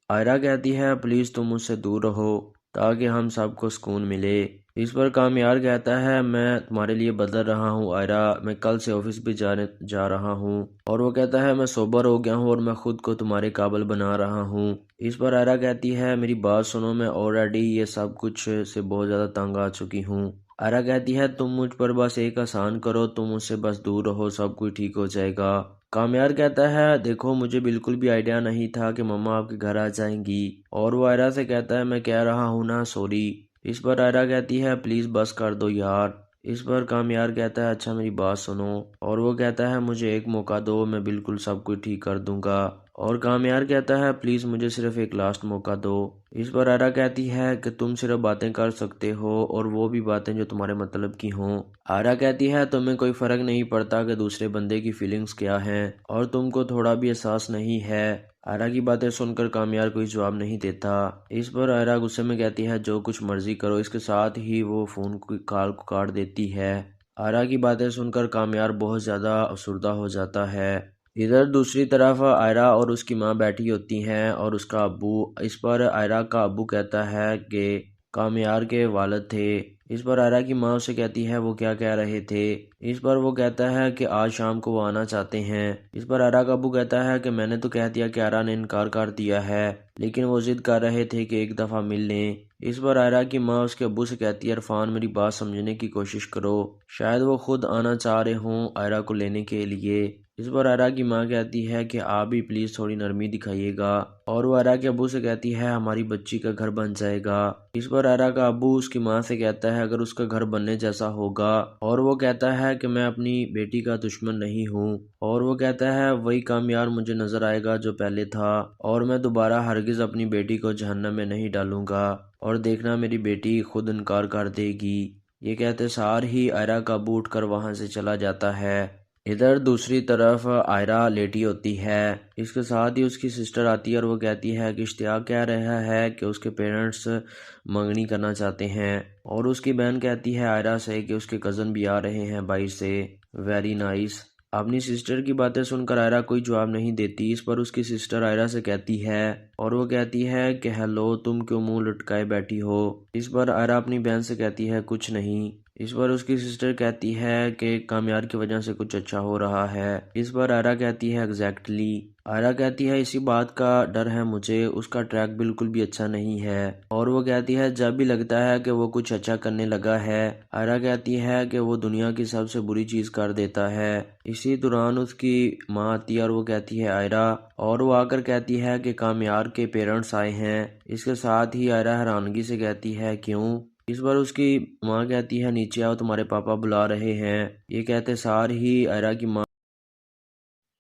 आयरा कहती है प्लीज़ तुम मुझसे दूर रहो ताकि हम सबको सुकून मिले। इस पर कामयार कहता है मैं तुम्हारे लिए बदल रहा हूँ आयरा, मैं कल से ऑफिस भी जाने जा रहा हूँ। और वो कहता है मैं सोबर हो गया हूँ और मैं खुद को तुम्हारे काबिल बना रहा हूँ। इस पर आयरा कहती है मेरी बात सुनो, मैं ऑलरेडी ये सब कुछ से बहुत ज़्यादा तंग आ चुकी हूँ। आयरा कहती है तुम मुझ पर बस एक आसान करो, तुम मुझसे बस दूर रहो, सब कुछ ठीक हो जाएगा। कामयार कहता है देखो मुझे बिल्कुल भी आइडिया नहीं था कि मम्मा आपके घर आ जाएंगी। और वो आयरा से कहता है मैं कह रहा हूँ ना सॉरी। इस पर आयरा कहती है प्लीज़ बस कर दो यार। इस पर कामयार कहता है अच्छा मेरी बात सुनो। और वो कहता है मुझे एक मौका दो, मैं बिल्कुल सब कुछ ठीक कर दूंगा। और कामयार कहता है प्लीज़ मुझे सिर्फ एक लास्ट मौका दो। इस पर आयरा कहती है कि तुम सिर्फ बातें कर सकते हो और वो भी बातें जो तुम्हारे मतलब की हों। आयरा कहती है तुम्हें कोई फ़र्क नहीं पड़ता कि दूसरे बंदे की फीलिंग्स क्या हैं और तुमको थोड़ा भी एहसास नहीं है। आयरा की बातें सुनकर कामयार कोई जवाब नहीं देता। इस पर आयरा गुस्से में कहती है जो कुछ मर्जी करो, इसके साथ ही वो फ़ोन की कॉल को काट देती है। आयरा की बातें सुनकर कामयार बहुत ज़्यादा अफसुर्दा हो जाता है। इधर दूसरी तरफ आयरा और उसकी माँ बैठी होती हैं और उसका अब्बू। इस पर आयरा का अब्बू कहता है कि कामयार के वालिद थे। इस पर आयरा की माँ उसे कहती है वो क्या कह रहे थे। इस पर वो कहता है कि आज शाम को वो आना चाहते हैं। इस पर आयरा का अब्बू कहता है कि मैंने तो कह दिया कि आयरा ने इनकार कर दिया है, लेकिन वो जिद कर रहे थे कि एक दफ़ा मिल लें। इस पर आयरा की माँ उसके अब्बू से कहती है इरफान मेरी बात समझने की कोशिश करो, शायद वो खुद आना चाह रहे हों आयरा को लेने के लिए। इस पर आयरा की माँ कहती है कि आप भी प्लीज़ थोड़ी नरमी दिखाइएगा, और वो आयरा के अब्बू से कहती है हमारी बच्ची का घर बन जाएगा। इस पर आयरा का अब्बू उसकी माँ से कहता है अगर उसका घर बनने जैसा होगा, और वो कहता है कि मैं अपनी बेटी का दुश्मन नहीं हूँ, और वो कहता है वही कामयार मुझे नजर आएगा जो पहले था, और मैं दोबारा हरगिज़ अपनी बेटी को जहन्नम में नहीं डालूंगा, और देखना मेरी बेटी खुद इनकार कर देगी। ये कहते सार ही आयरा का अब्बू उठकर वहां से चला जाता है। इधर दूसरी तरफ आयरा लेटी होती है। इसके साथ ही उसकी सिस्टर आती है और वो कहती है कि इश्तियाक कह रहा है कि उसके पेरेंट्स मंगनी करना चाहते हैं, और उसकी बहन कहती है आयरा से कि उसके कज़न भी आ रहे हैं भाई से। Very nice. अपनी सिस्टर की बातें सुनकर आयरा कोई जवाब नहीं देती। इस पर उसकी सिस्टर आयरा से कहती है, और वो कहती है कि हेलो तुम क्यों मुंह लटकाए बैठी हो। इस पर आयरा अपनी बहन से कहती है कुछ नहीं। इस पर उसकी सिस्टर कहती है कि कामयार की वजह से कुछ अच्छा हो रहा है। इस पर आयरा कहती है एग्जैक्टली। आयरा कहती है इसी बात का डर है मुझे, उसका ट्रैक बिल्कुल भी अच्छा नहीं है। और वो कहती है जब भी लगता है कि वो कुछ अच्छा करने लगा है, आयरा कहती है कि वो दुनिया की सबसे बुरी चीज़ कर देता है। इसी दौरान उसकी माँ आती है और वो कहती है आयरा, और वो आकर कहती है कि कामयार के पेरेंट्स आए हैं। इसके साथ ही आयरा हैरानगी से कहती है क्यों। इस बार उसकी माँ कहती है नीचे आओ तुम्हारे पापा बुला रहे हैं। ये कहते सार ही आयरा की माँ।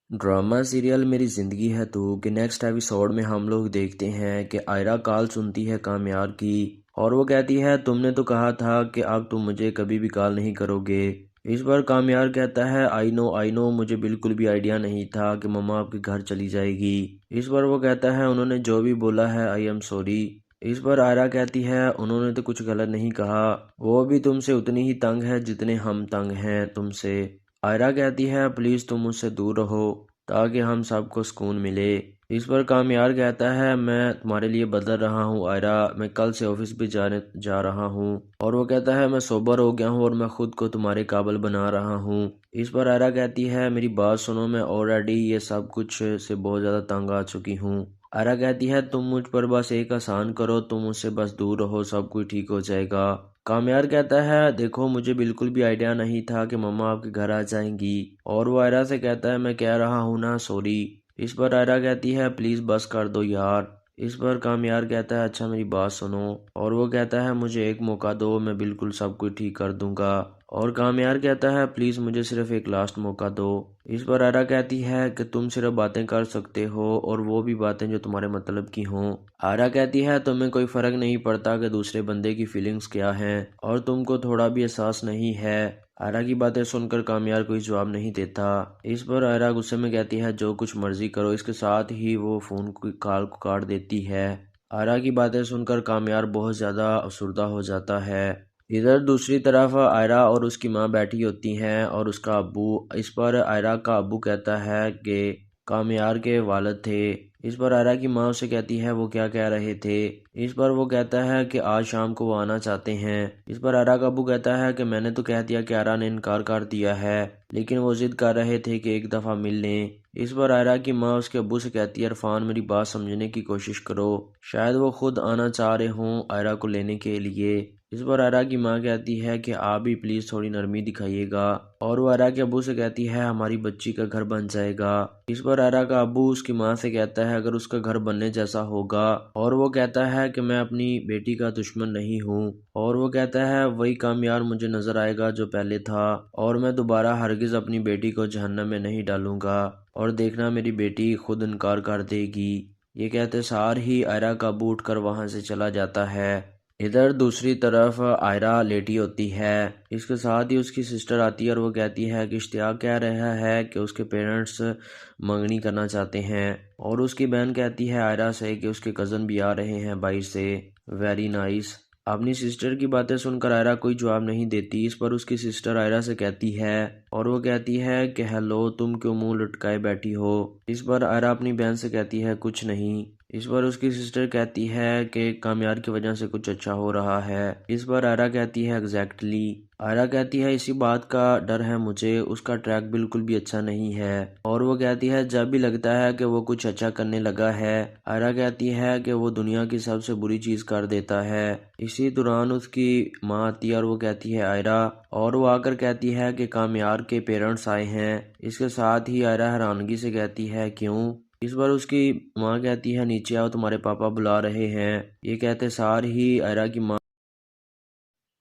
ड्रामा सीरियल मेरी ज़िंदगी है तू के नेक्स्ट एपिसोड में हम लोग देखते हैं कि आयरा कॉल सुनती है कामयार की, और वो कहती है तुमने तो कहा था कि अब तुम मुझे कभी भी कॉल नहीं करोगे। इस बार कामयार कहता है आई नो मुझे बिल्कुल भी आइडिया नहीं था कि मम्मा आपके घर चली जाएगी। इस बार वो कहता है उन्होंने जो भी बोला है आई एम सॉरी। इस पर आयरा कहती है उन्होंने तो कुछ गलत नहीं कहा, वो भी तुमसे उतनी ही तंग है जितने हम तंग हैं तुमसे। आयरा कहती है प्लीज़ तुम मुझसे दूर रहो ताकि हम सबको सुकून मिले। इस पर कामयार कहता है मैं तुम्हारे लिए बदल रहा हूँ आयरा, मैं कल से ऑफिस भी जाने जा रहा हूँ। और वो कहता है मैं सोबर हो गया हूँ और मैं खुद को तुम्हारे काबिल बना रहा हूँ। इस पर आयरा कहती है मेरी बात सुनो, मैं ऑलरेडी ये सब कुछ से बहुत ज़्यादा तंग आ चुकी हूँ। आयरा कहती है तुम मुझ पर बस एक आसान करो, तुम मुझसे बस दूर रहो, सब कुछ ठीक हो जाएगा। कामयार कहता है देखो मुझे बिल्कुल भी आइडिया नहीं था कि मम्मा आपके घर आ जाएंगी। और वो आयरा से कहता है मैं कह रहा हूँ ना सॉरी। इस पर आयरा कहती है प्लीज़ बस कर दो यार। इस पर कामयार कहता है अच्छा मेरी बात सुनो, और वो कहता है मुझे एक मौका दो, मैं बिल्कुल सब कुछ ठीक कर दूंगा। और कामयार कहता है प्लीज़ मुझे सिर्फ एक लास्ट मौका दो। इस पर आयरा कहती है कि तुम सिर्फ बातें कर सकते हो, और वो भी बातें जो तुम्हारे मतलब की हों। आयरा कहती है तुम्हें कोई फ़र्क नहीं पड़ता कि दूसरे बंदे की फीलिंग्स क्या हैं, और तुमको थोड़ा भी एहसास नहीं है। आयरा की बातें सुनकर कामयार कोई जवाब नहीं देता। इस पर आयरा गुस्से में कहती है जो कुछ मर्जी करो। इसके साथ ही वो फ़ोन की कॉल को काट देती है। आयरा की बातें सुनकर कामयार बहुत ज़्यादा अफसुर्दा हो जाता है। इधर दूसरी तरफ आयरा और उसकी माँ बैठी होती हैं और उसका अब्बू। इस पर आयरा का अब्बू कहता है कि कामयार के वालिद थे। इस पर आयरा की माँ उसे कहती है वो क्या कह रहे थे। इस पर वो कहता है कि आज शाम को वो आना चाहते हैं। इस पर आयरा का अब्बू कहता है कि मैंने तो कह दिया कि आयरा ने इनकार कर दिया है, लेकिन वो जिद कर रहे थे कि एक दफ़ा मिल लें। इस पर आयरा की माँ उसके अब्बू से कहती है इरफान मेरी बात समझने की कोशिश करो, शायद वो खुद आना चाह रहे हों आयरा को लेने के लिए। इस पर आयरा की माँ कहती है कि आप भी प्लीज़ थोड़ी नरमी दिखाइएगा, और वो आयरा के अब्बू से कहती है हमारी बच्ची का घर बन जाएगा। इस पर आयरा का अब्बू उसकी माँ से कहता है अगर उसका घर बनने जैसा होगा, और वो कहता है कि मैं अपनी बेटी का दुश्मन नहीं हूँ, और वो कहता है वही कामयार मुझे नजर आएगा जो पहले था, और मैं दोबारा हरगिज़ अपनी बेटी को जहन्नम में नहीं डालूंगा, और देखना मेरी बेटी खुद इनकार कर देगी। ये कहते सार ही आयरा का अब्बू उठकर वहां से चला जाता है। इधर दूसरी तरफ आयरा लेटी होती है। इसके साथ ही उसकी सिस्टर आती है और वो कहती है कि इश्तियाक कह रहा है कि उसके पेरेंट्स मंगनी करना चाहते हैं, और उसकी बहन कहती है आयरा से कि उसके कज़न भी आ रहे हैं भाई से। Very nice. अपनी सिस्टर की बातें सुनकर आयरा कोई जवाब नहीं देती। इस पर उसकी सिस्टर आयरा से कहती है, और वो कहती है कि हेलो, तुम क्यों मुंह लटकाए बैठी हो। इस पर आयरा अपनी बहन से कहती है कुछ नहीं। इस पर उसकी सिस्टर कहती है कि कामयार की वजह से कुछ अच्छा हो रहा है। इस पर आयरा कहती है एग्जैक्टली। आयरा कहती है इसी बात का डर है मुझे, उसका ट्रैक बिल्कुल भी अच्छा नहीं है। और वो कहती है जब भी लगता है कि वो कुछ अच्छा करने लगा है। आयरा कहती है कि वो दुनिया की सबसे बुरी चीज कर देता है। इसी दौरान उसकी माँ आती है और वो कहती है आयरा, और वो आकर कहती है कि कामयार के पेरेंट्स आए हैं। इसके साथ ही आयरा हैरानगी से कहती है क्यों। इस बार उसकी माँ कहती है नीचे आओ, तुम्हारे पापा बुला रहे हैं। ये कहते सार ही आयरा की माँ।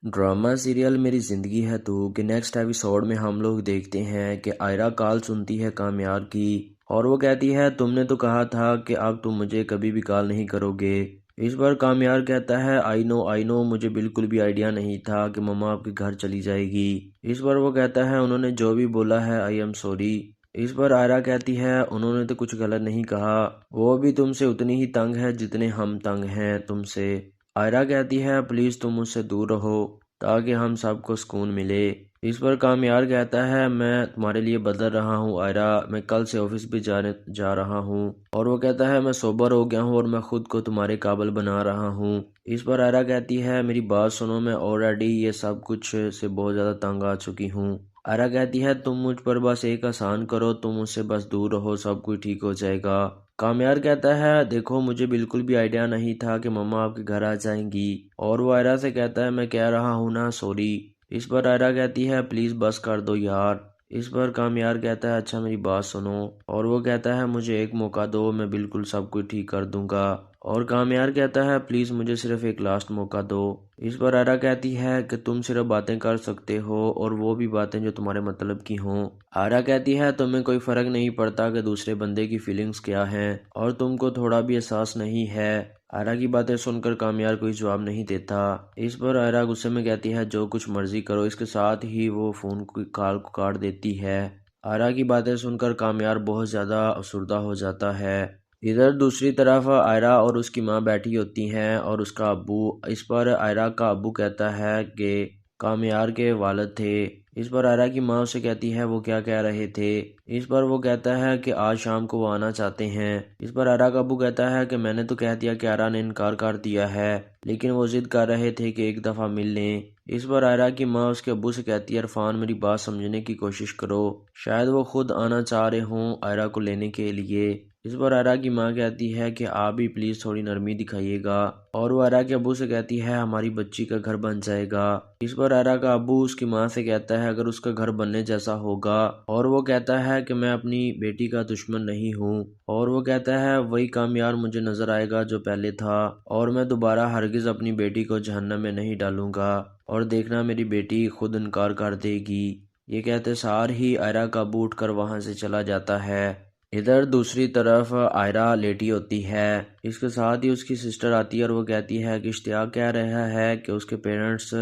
ड्रामा सीरियल मेरी ज़िंदगी है तू के नेक्स्ट एपिसोड में हम लोग देखते हैं कि आयरा कॉल सुनती है कामयार की, और वो कहती है तुमने तो कहा था कि अब तुम मुझे कभी भी कॉल नहीं करोगे। इस बार कामयार कहता है आई नो, मुझे बिल्कुल भी आइडिया नहीं था कि मम्मा आपके घर चली जाएगी। इस बार वो कहता है उन्होंने जो भी बोला है आई एम सॉरी। इस पर आयरा कहती है उन्होंने तो कुछ गलत नहीं कहा, वो भी तुमसे उतनी ही तंग है जितने हम तंग हैं तुमसे। आयरा कहती है प्लीज़ तुम मुझसे दूर रहो ताकि हम सबको सुकून मिले। इस पर कामयार कहता है मैं तुम्हारे लिए बदल रहा हूँ आयरा, मैं कल से ऑफिस भी जाने जा रहा हूँ। और वो कहता है मैं सोबर हो गया हूँ और मैं खुद को तुम्हारे काबिल बना रहा हूँ। इस पर आयरा कहती है मेरी बात सुनो, मैं ऑलरेडी ये सब कुछ से बहुत ज़्यादा तंग आ चुकी हूँ। आयरा कहती है तुम मुझ पर बस एक आसान करो, तुम मुझसे बस दूर रहो, सब कुछ ठीक हो जाएगा। कामयार कहता है देखो मुझे बिल्कुल भी आइडिया नहीं था कि मम्मा आपके घर आ जाएंगी। और वो आयरा से कहता है मैं कह रहा हूँ ना सॉरी। इस पर आयरा कहती है प्लीज़ बस कर दो यार। इस पर कामयार कहता है अच्छा मेरी बात सुनो। और वो कहता है मुझे एक मौका दो, मैं बिल्कुल सब कुछ ठीक कर दूंगा। और कामयार कहता है प्लीज़ मुझे सिर्फ एक लास्ट मौका दो। इस पर आयरा कहती है कि तुम सिर्फ बातें कर सकते हो और वो भी बातें जो तुम्हारे मतलब की हों। आयरा कहती है तुम्हें कोई फ़र्क नहीं पड़ता कि दूसरे बंदे की फीलिंग्स क्या हैं और तुमको थोड़ा भी एहसास नहीं है। आयरा की बातें सुनकर कामयार कोई जवाब नहीं देता। इस पर आयरा गुस्से में कहती है जो कुछ मर्जी करो। इसके साथ ही वो फ़ोन की कॉल को काट देती है। आयरा की बातें सुनकर कामयार बहुत ज़्यादा अफसुर्दा हो जाता है। इधर दूसरी तरफ आयरा और उसकी माँ बैठी होती हैं और उसका अब्बू। इस पर आयरा का अब्बू कहता है कि कामयार के वालिद थे। इस पर आयरा की माँ उसे कहती है वो क्या कह रहे थे। इस पर वो कहता है कि आज शाम को वो आना चाहते हैं। इस पर आयरा का अब्बू कहता है कि मैंने तो कह दिया कि आयरा ने इनकार कर दिया है, लेकिन वो जिद कर रहे थे कि एक दफ़ा मिल लें। इस पर आयरा की माँ उसके अब्बू से कहती है इरफान मेरी बात समझने की कोशिश करो, शायद वो खुद आना चाह रहे हों आयरा को लेने के लिए। इस पर आयरा की माँ कहती है कि आप भी प्लीज़ थोड़ी नरमी दिखाइएगा। और वो आयरा के अब्बू से कहती है हमारी बच्ची का घर बन जाएगा। इस पर आयरा का अब्बू उसकी माँ से कहता है अगर उसका घर बनने जैसा होगा। और वो कहता है कि मैं अपनी बेटी का दुश्मन नहीं हूँ। और वो कहता है वही कामयार मुझे नजर आएगा जो पहले था, और मैं दोबारा हरगिज़ अपनी बेटी को जहन्नम में नहीं डालूंगा, और देखना मेरी बेटी खुद इनकार कर देगी। ये कहते सार ही आयरा का अब्बू उठकर वहाँ से चला जाता है। इधर दूसरी तरफ आयरा लेटी होती है। इसके साथ ही उसकी सिस्टर आती है और वो कहती है कि इश्तियाक कह रहा है कि उसके पेरेंट्स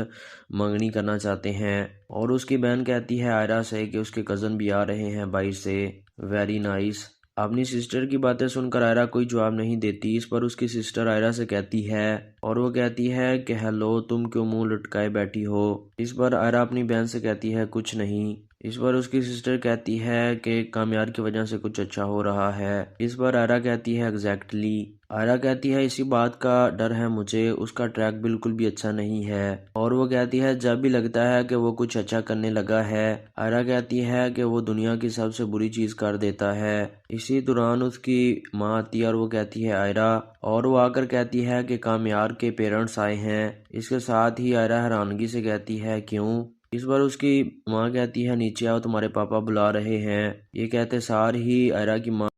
मंगनी करना चाहते हैं। और उसकी बहन कहती है आयरा से कि उसके कज़न भी आ रहे हैं बाहर से। Very nice. अपनी सिस्टर की बातें सुनकर आयरा कोई जवाब नहीं देती। इस पर उसकी सिस्टर आयरा से कहती है, और वो कहती है कि हेलो, तुम क्यों मुंह लटकाए बैठी हो। इस पर आयरा अपनी बहन से कहती है कुछ नहीं। इस पर उसकी सिस्टर कहती है कि कामयार की वजह से कुछ अच्छा हो रहा है। इस पर आयरा कहती है एग्जैक्टली। आयरा कहती है इसी बात का डर है मुझे, उसका ट्रैक बिल्कुल भी अच्छा नहीं है। और वो कहती है जब भी लगता है कि वो कुछ अच्छा करने लगा है। आयरा कहती है कि वो दुनिया की सबसे बुरी चीज कर देता है। इसी दौरान उसकी माँ आती है और वो कहती है आयरा, और वो आकर कहती है कि कामयार के पेरेंट्स आए हैं। इसके साथ ही आयरा हैरानगी से कहती है क्यों। इस बार उसकी माँ कहती है नीचे आओ, तुम्हारे पापा बुला रहे हैं। ये कहते सार ही आयरा की माँ